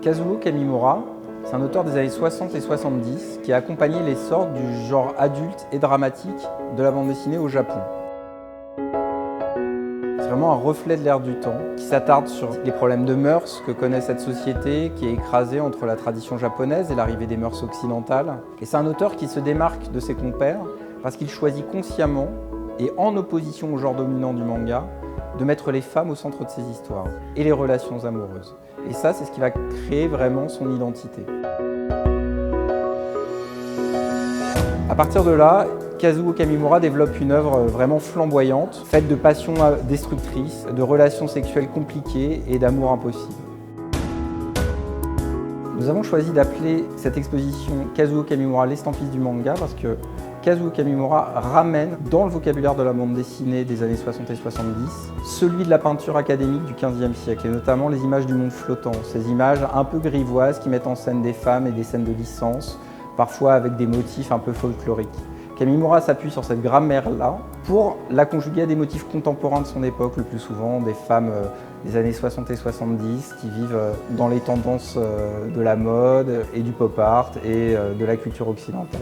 Kazuo Kamimura, c'est un auteur des années 60 et 70 qui a accompagné l'essor du genre adulte et dramatique de la bande dessinée au Japon. C'est vraiment un reflet de l'ère du temps qui s'attarde sur les problèmes de mœurs que connaît cette société qui est écrasée entre la tradition japonaise et l'arrivée des mœurs occidentales. Et c'est un auteur qui se démarque de ses compères parce qu'il choisit consciemment et en opposition au genre dominant du manga de mettre les femmes au centre de ses histoires et les relations amoureuses. Et ça, c'est ce qui va créer vraiment son identité. À partir de là, Kazuo Kamimura développe une œuvre vraiment flamboyante, faite de passions destructrices, de relations sexuelles compliquées et d'amour impossible. Nous avons choisi d'appeler cette exposition Kazuo Kamimura l'estampiste du manga parce que Kazuo Kamimura ramène dans le vocabulaire de la bande dessinée des années 60 et 70 celui de la peinture académique du XVe siècle et notamment les images du monde flottant, ces images un peu grivoises qui mettent en scène des femmes et des scènes de licence, parfois avec des motifs un peu folkloriques. Kamimura s'appuie sur cette grammaire-là pour la conjuguer à des motifs contemporains de son époque, le plus souvent des femmes des années 60 et 70 qui vivent dans les tendances de la mode et du pop art et de la culture occidentale.